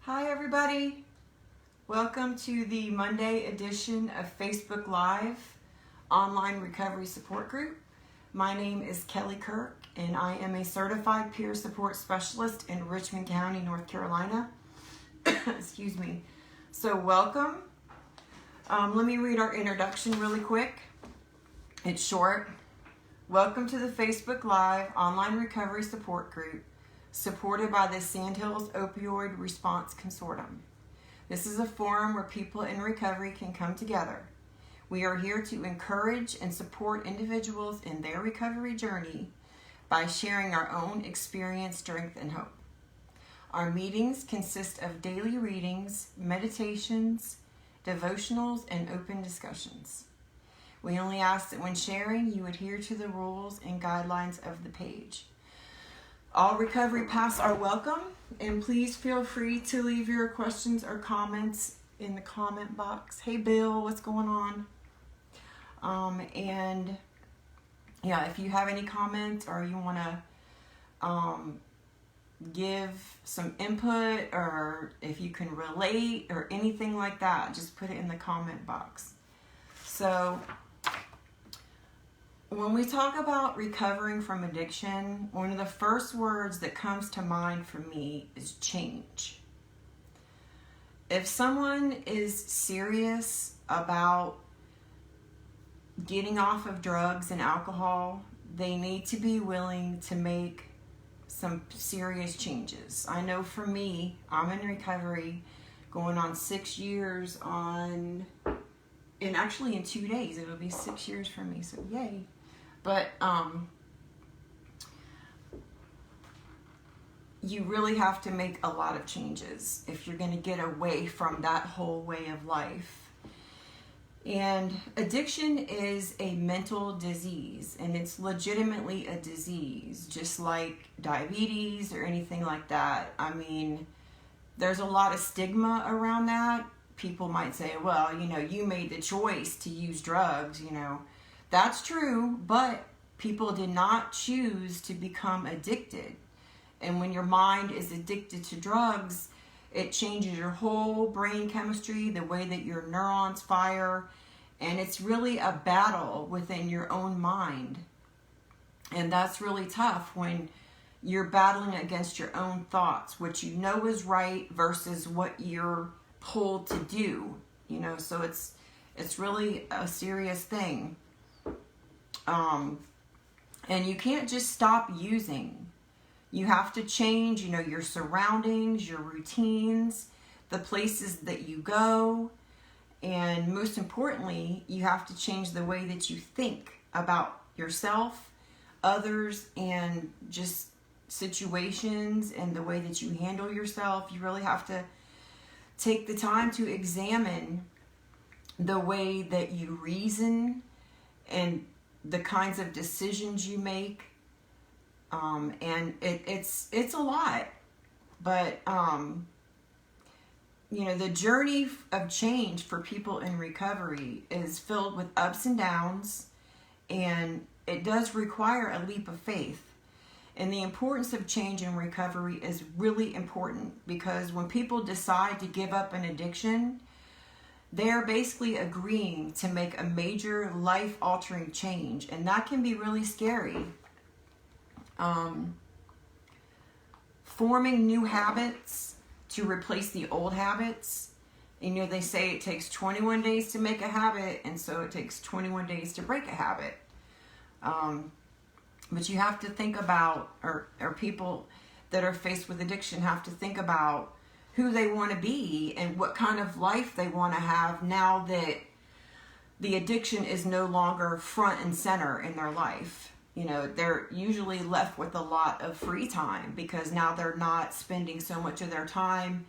Hi everybody, welcome to the Monday edition of Facebook Live Online Recovery Support Group. My name is Kelly Kirk and I am a certified peer support specialist in Richmond County, North Carolina. Excuse me. So welcome. Let me read our introduction really quick. It's short. Welcome to the Facebook Live Online Recovery Support Group, supported by the Sandhills Opioid Response Consortium. This is a forum where people in recovery can come together. We are here to encourage and support individuals in their recovery journey by sharing our own experience, strength, and hope. Our meetings consist of daily readings, meditations, devotionals, and open discussions. We only ask that when sharing, you adhere to the rules and guidelines of the page. All recovery paths are welcome, and please feel free to leave your questions or comments in the comment box. Hey Bill, what's going on? If you have any comments or you want to give some input, or if you can relate or anything like that, just put it in the comment box. So when we talk about recovering from addiction, one of the first words that comes to mind for me is change. If someone is serious about getting off of drugs and alcohol, they need to be willing to make some serious changes. I know for me, I'm in recovery going on 6 years in 2 days, it'll be 6 years for me, so yay. But you really have to make a lot of changes if you're going to get away from that whole way of life. And addiction is a mental disease, and it's legitimately a disease, just like diabetes or anything like that. I mean, there's a lot of stigma around that. People might say, well, you made the choice to use drugs, That's true, but people did not choose to become addicted. And when your mind is addicted to drugs, it changes your whole brain chemistry, the way that your neurons fire, and it's really a battle within your own mind. And that's really tough when you're battling against your own thoughts, what you know is right versus what you're pulled to do, so it's really a serious thing. And you can't just stop using. You have to change, your surroundings, your routines, the places that you go, and most importantly, you have to change the way that you think about yourself, others, and just situations, and the way that you handle yourself. You really have to take the time to examine the way that you reason and the kinds of decisions you make, and it's a lot, but the journey of change for people in recovery is filled with ups and downs, and it does require a leap of faith. And the importance of change in recovery is really important, because when people decide to give up an addiction, they're basically agreeing to make a major life-altering change, and that can be really scary. Forming new habits to replace the old habits. They say it takes 21 days to make a habit, and so it takes 21 days to break a habit. But you have to think about, or people that are faced with addiction have to think about who they want to be and what kind of life they want to have now that the addiction is no longer front and center in their life. They're usually left with a lot of free time, because now they're not spending so much of their time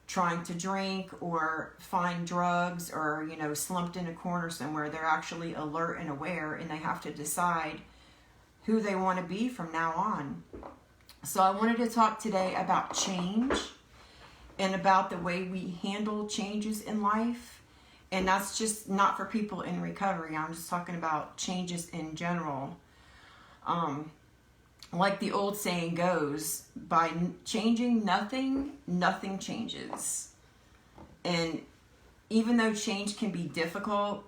trying to drink or find drugs or, slumped in a corner somewhere. They're actually alert and aware, and they have to decide who they want to be from now on. So I wanted to talk today about change and about the way we handle changes in life. And that's just not for people in recovery. I'm just talking about changes in general. like the old saying goes, by changing nothing, nothing changes. And even though change can be difficult,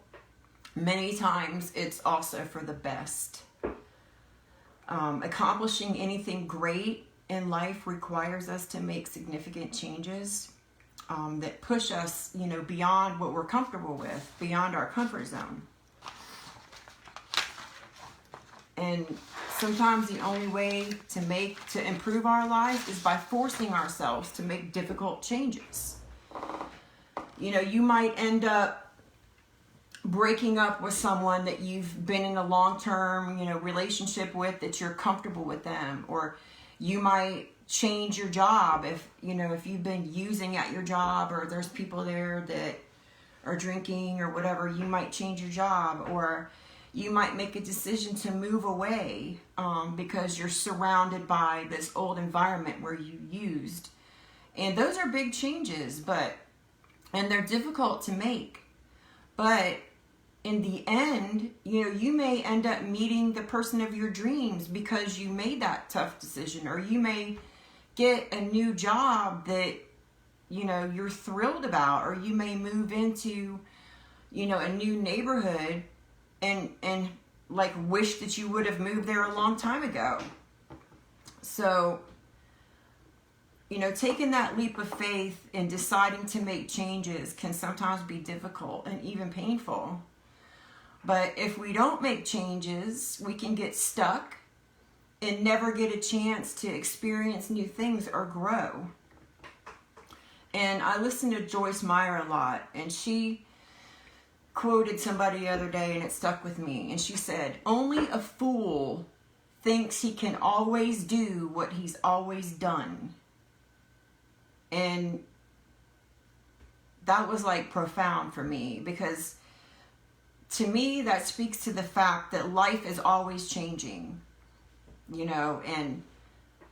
many times it's also for the best. Accomplishing anything great in life requires us to make significant changes that push us, beyond what we're comfortable with, beyond our comfort zone. And sometimes the only way to improve our lives is by forcing ourselves to make difficult changes. You might end up breaking up with someone that you've been in a long-term, relationship with, that you're comfortable with them, or you might change your job if you've been using at your job, or there's people there that are drinking or whatever. You might change your job, or you might make a decision to move away because you're surrounded by this old environment where you used. And those are big changes, and they're difficult to make. But in the end, you may end up meeting the person of your dreams because you made that tough decision, or you may get a new job that, you're thrilled about, or you may move into, a new neighborhood and like wish that you would have moved there a long time ago. So, taking that leap of faith and deciding to make changes can sometimes be difficult and even painful. But if we don't make changes, we can get stuck and never get a chance to experience new things or grow. And I listen to Joyce Meyer a lot, and she quoted somebody the other day, and it stuck with me. And she said, "Only a fool thinks he can always do what he's always done." And that was like profound for me, because to me that speaks to the fact that life is always changing, and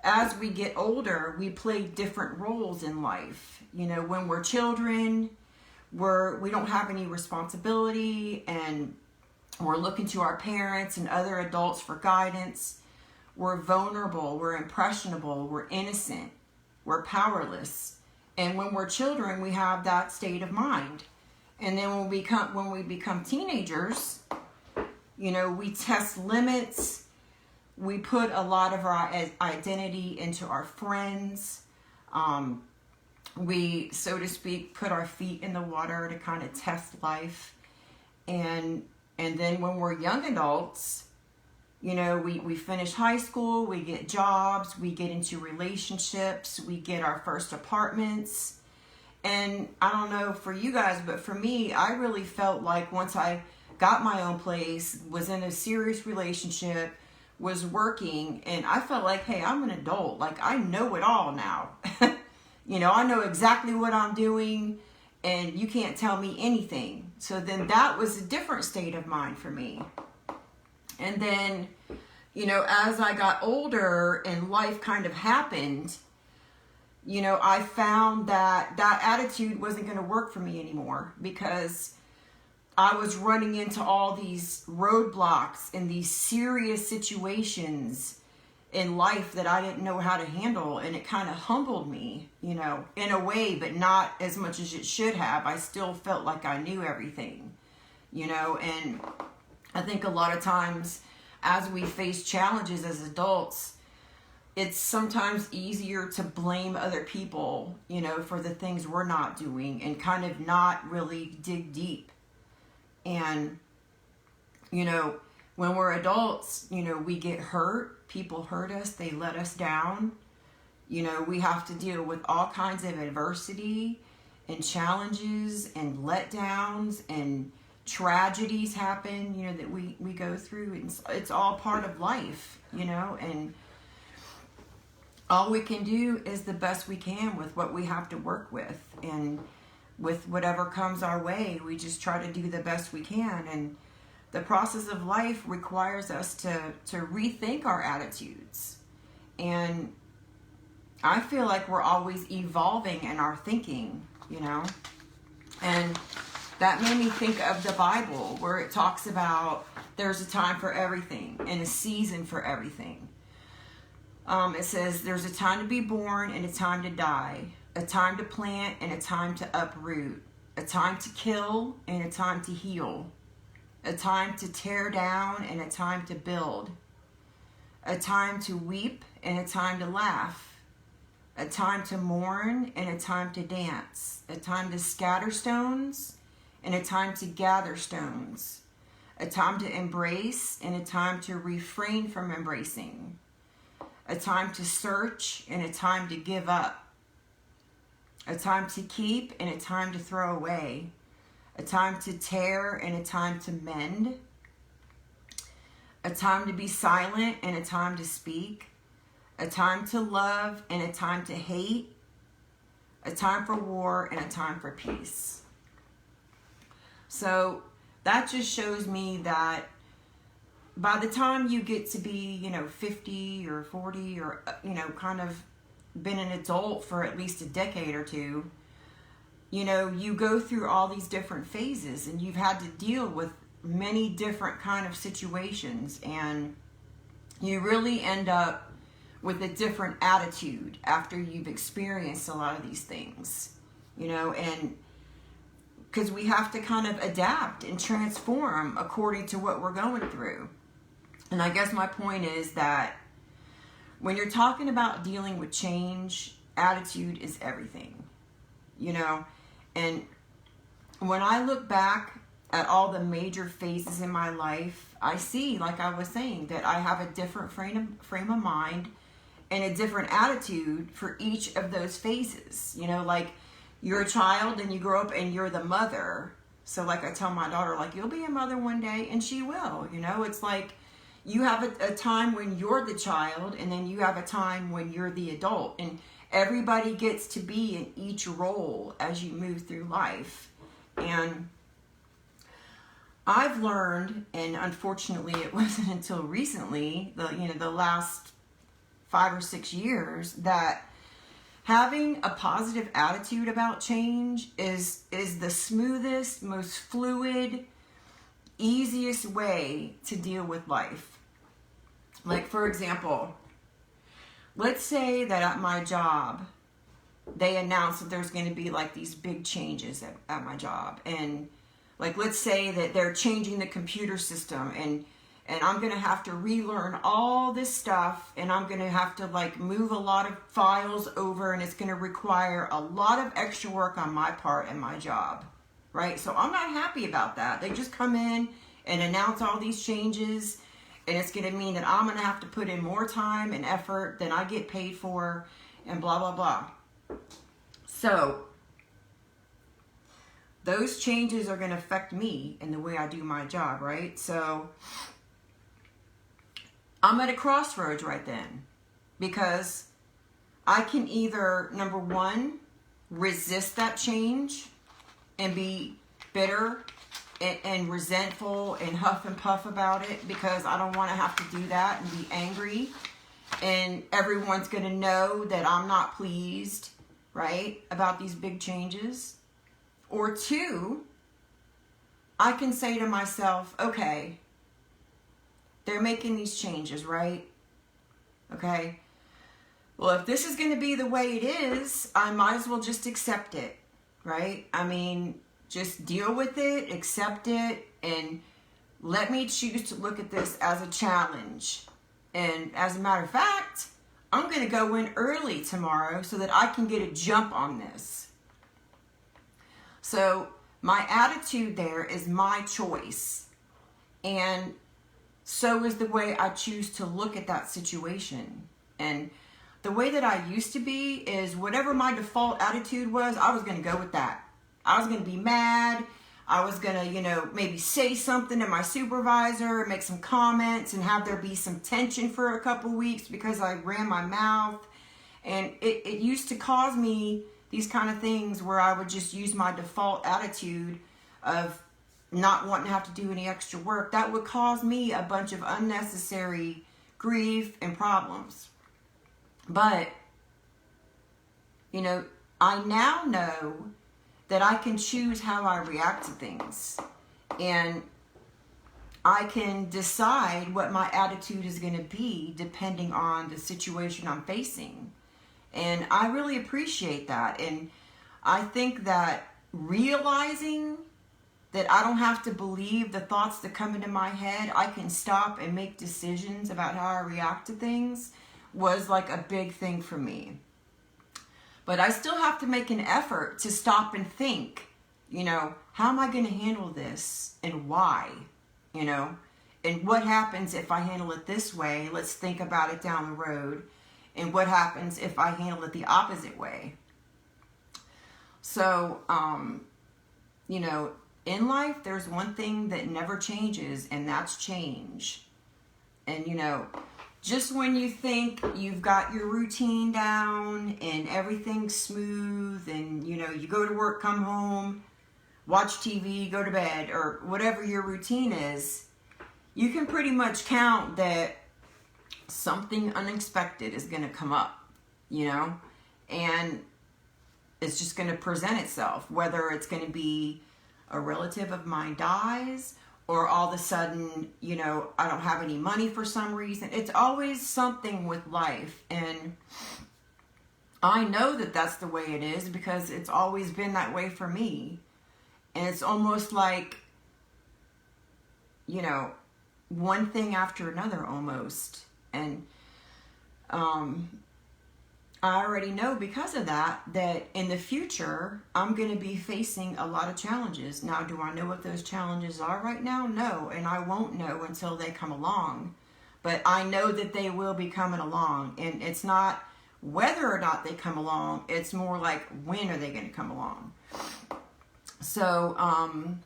as we get older, we play different roles in life. When we're children, we don't have any responsibility, and we're looking to our parents and other adults for guidance. We're vulnerable, we're impressionable, we're innocent, we're powerless. And when we're children, we have that state of mind. And then when we become teenagers, we test limits. We put a lot of our identity into our friends. We, so to speak, put our feet in the water to kind of test life. And then when we're young adults, we finish high school, we get jobs, we get into relationships, we get our first apartments. And I don't know for you guys, but for me, I really felt like once I got my own place, was in a serious relationship, was working, and I felt like, hey, I'm an adult. Like, I know it all now. I know exactly what I'm doing, and you can't tell me anything. So then that was a different state of mind for me. And then, as I got older and life kind of happened, I found that attitude wasn't going to work for me anymore, because I was running into all these roadblocks and these serious situations in life that I didn't know how to handle. And it kind of humbled me, in a way, but not as much as it should have. I still felt like I knew everything, and I think a lot of times as we face challenges as adults, it's sometimes easier to blame other people, for the things we're not doing, and kind of not really dig deep. And, when we're adults, we get hurt. People hurt us. They let us down. We have to deal with all kinds of adversity and challenges and letdowns, and tragedies happen, that we go through. It's all part of life, and all we can do is the best we can with what we have to work with, and with whatever comes our way, we just try to do the best we can. And the process of life requires us to rethink our attitudes. And I feel like we're always evolving in our thinking, and that made me think of the Bible, where it talks about there's a time for everything and a season for everything. It says there's a time to be born and a time to die, a time to plant and a time to uproot, a time to kill and a time to heal, a time to tear down and a time to build, a time to weep and a time to laugh, a time to mourn and a time to dance, a time to scatter stones and a time to gather stones, a time to embrace and a time to refrain from embracing, a time to search and a time to give up, a time to keep and a time to throw away, a time to tear and a time to mend, a time to be silent and a time to speak, a time to love and a time to hate, a time for war and a time for peace. So that just shows me that by the time you get to be, 50 or 40 or, kind of been an adult for at least a decade or two, you go through all these different phases and you've had to deal with many different kind of situations, and you really end up with a different attitude after you've experienced a lot of these things, and because we have to kind of adapt and transform according to what we're going through. And I guess my point is that when you're talking about dealing with change, attitude is everything, and when I look back at all the major phases in my life, I see, like I was saying, that I have a different frame of mind and a different attitude for each of those phases. Like you're a child and you grow up and you're the mother. So like I tell my daughter, like, you'll be a mother one day, and she will. It's like you have a time when you're the child, and then you have a time when you're the adult, and everybody gets to be in each role as you move through life. And I've learned, and unfortunately it wasn't until recently, the last 5 or 6 years, that having a positive attitude about change is the smoothest, most fluid, easiest way to deal with life. Like, for example, let's say that at my job, they announce that there's going to be like these big changes at my job. And like, let's say that they're changing the computer system, and I'm going to have to relearn all this stuff, and I'm going to have to like move a lot of files over, and it's going to require a lot of extra work on my part and my job, right? So I'm not happy about that. They just come in and announce all these changes, and it's going to mean that I'm going to have to put in more time and effort than I get paid for, and blah, blah, blah. So those changes are going to affect me in the way I do my job, right? So I'm at a crossroads right then, because I can either, number one, resist that change and be bitter and resentful and huff and puff about it, because I don't want to have to do that and be angry, and everyone's going to know that I'm not pleased, right, about these big changes. Or two, I can say to myself, okay, they're making these changes, right? Okay, well, if this is going to be the way it is, I might as well just accept it, right? I mean, just deal with it, accept it, and let me choose to look at this as a challenge. And as a matter of fact, I'm going to go in early tomorrow so that I can get a jump on this. So my attitude there is my choice, and so is the way I choose to look at that situation. And the way that I used to be is whatever my default attitude was, I was going to go with that. I was going to be mad. I was going to, maybe say something to my supervisor, make some comments, and have there be some tension for a couple weeks because I ran my mouth. And it used to cause me these kind of things where I would just use my default attitude of not wanting to have to do any extra work. That would cause me a bunch of unnecessary grief and problems. But, I now know that I can choose how I react to things. And I can decide what my attitude is going to be depending on the situation I'm facing. And I really appreciate that. And I think that realizing that I don't have to believe the thoughts that come into my head, I can stop and make decisions about how I react to things, was like a big thing for me. But I still have to make an effort to stop and think, how am I going to handle this and why? And what happens if I handle it this way? Let's think about it down the road. And what happens if I handle it the opposite way? So, in life, there's one thing that never changes, and that's change. And, just when you think you've got your routine down and everything's smooth and, you go to work, come home, watch TV, go to bed, or whatever your routine is, you can pretty much count that something unexpected is going to come up, and it's just going to present itself, whether it's going to be a relative of mine dies, or all of a sudden, I don't have any money for some reason. It's always something with life. And I know that that's the way it is because it's always been that way for me. And it's almost like, one thing after another almost. And I already know because of that in the future, I'm going to be facing a lot of challenges. Now, do I know what those challenges are right now? No, and I won't know until they come along. But I know that they will be coming along. And it's not whether or not they come along. It's more like, when are they going to come along? So, and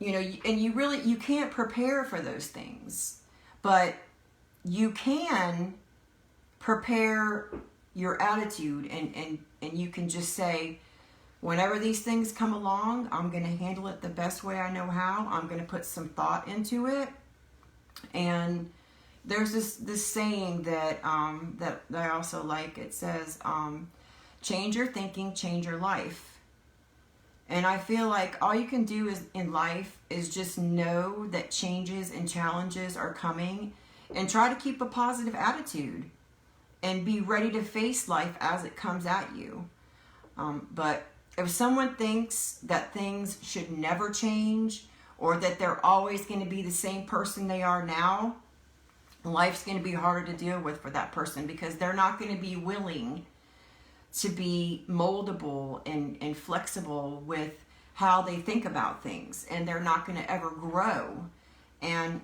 you can't prepare for those things. But you can prepare your attitude, and you can just say, whenever these things come along, I'm going to handle it the best way I know how. I'm going to put some thought into it. And there's this saying that I also like. It says, change your thinking, change your life. And I feel like all you can do in life is just know that changes and challenges are coming, and try to keep a positive attitude and be ready to face life as it comes at you. But if someone thinks that things should never change, or that they're always going to be the same person they are now, life's going to be harder to deal with for that person, because they're not going to be willing to be moldable and flexible with how they think about things, and they're not going to ever grow. And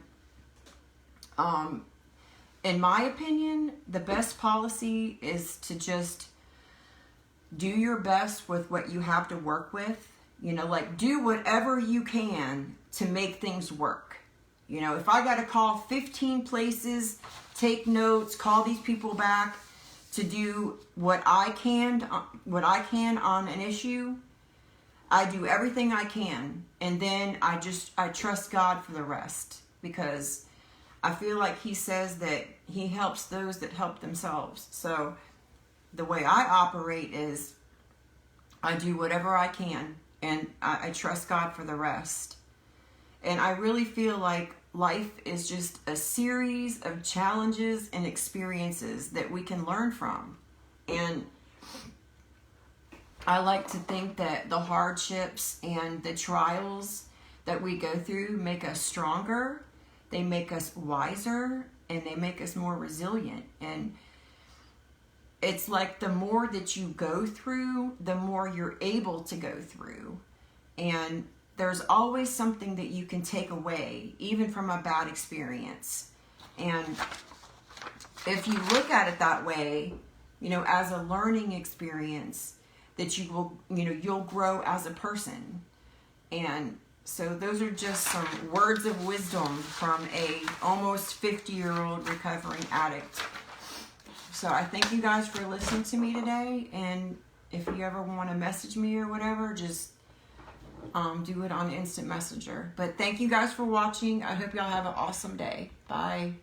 in my opinion, the best policy is to just do your best with what you have to work with. Do whatever you can to make things work. If I got to call 15 places, take notes, call these people back to do what I can on an issue, I do everything I can. And then I trust God for the rest, because I feel like He says that He helps those that help themselves. So the way I operate is I do whatever I can, and I trust God for the rest. And I really feel like life is just a series of challenges and experiences that we can learn from. And I like to think that the hardships and the trials that we go through make us stronger. They make us wiser, and they make us more resilient. And it's like the more that you go through, the more you're able to go through. And there's always something that you can take away, even from a bad experience. And if you look at it that way, as a learning experience, that you will, you'll grow as a person. And so those are just some words of wisdom from a almost 50-year-old recovering addict. So I thank you guys for listening to me today. And if you ever want to message me or whatever, just do it on Instant Messenger. But thank you guys for watching. I hope y'all have an awesome day. Bye.